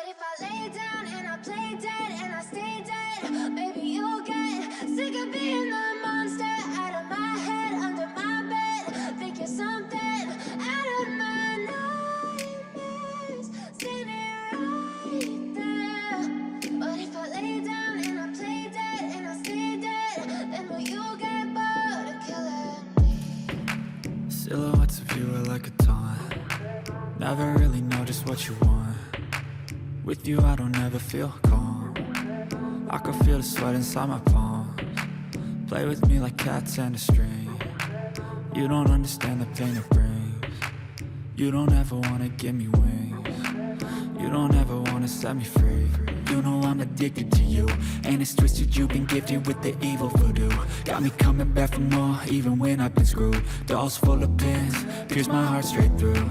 But if I lay down and I play dead and I stay dead, maybe you'll get sick of being the monster out of my head, under my bed. Think you're something out of my nightmares, standing right there. But if I lay down and I play dead and I stay dead, then will you get bored of killing me? Silhouettes of you are like a taunt. Never really know just what you want. With you I don't ever feel calm. I can feel the sweat inside my palms. Play with me like cats and a string. You don't understand the pain it brings. You don't ever wanna give me wings. You don't ever wanna set me free. You know I'm addicted to you, and it's twisted, you've been gifted with the evil voodoo. Got me coming back for more, even when I've been screwed. Dolls full of pins, pierce my heart straight through.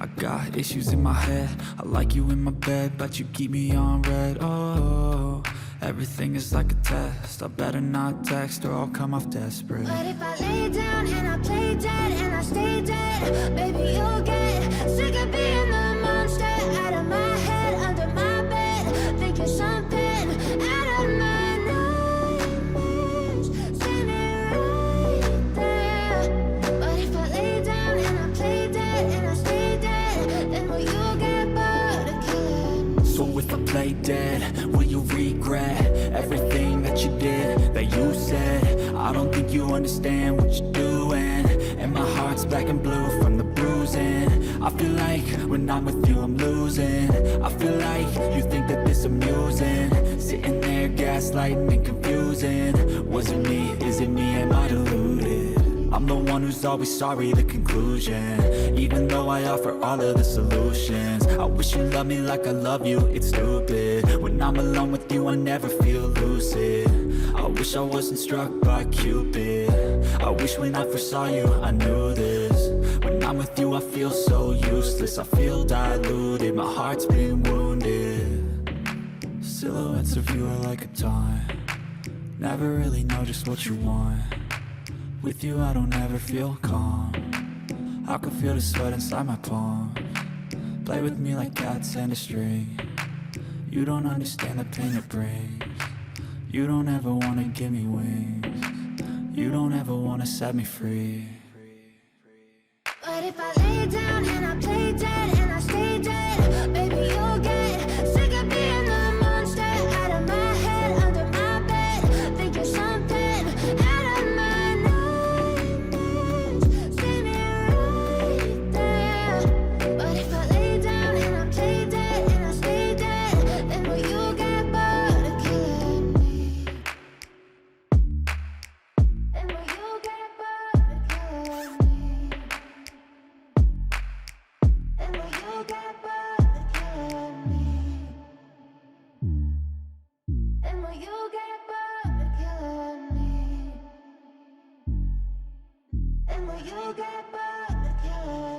I got issues in my head, I like you in my bed, but you keep me on red. Oh, everything is like a test, I better not text or I'll come off desperate. But if I lay down and I play dead and I stay dead, maybe you'll get sick of being the monster out of my head, under my bed. Think you're something out of my nightmares, standing right there. But if I lay down and I play dead and I stay dead, then will you get bored of killing me? So if I play dead, will you regret everything that you did, that you said? I don't think you understand what you're doing, and my heart's black and blue from the bruising. I feel like when I'm with you I'm losing. I feel like you think that this amusing, sitting there gaslighting and confusing. Was it me? Is it me? Am I deluded? I'm the one who's always sorry, the conclusion. Even though I offer all of the solutions, I wish you loved me like I love you, it's stupid. When I'm alone with you I never feel lucid. I wish I wasn't struck by Cupid. I wish when I first saw you I knew this. When I'm with you I feel so useless, I feel diluted, my heart's been wounded. Silhouettes of you are like a taunt. Never really know just what you want. With you I don't ever feel calm. I can feel the sweat inside my palms. Play with me like cats and a string. You don't understand the pain it brings. You don't ever wanna give me wings. You don't ever wanna set me free. But if I lay down and I play dead and I stay dead, maybe you'll get sick of being the monster out of my head, under my bed. Think you're something out of my nightmares, standing right there. But if I lay down and I play dead and I stay dead, then will you get bored of killing me? Then will you get bored of killing me? And will you get bored of killing me? And will you get bored of killing me? And will you get bored of killing me?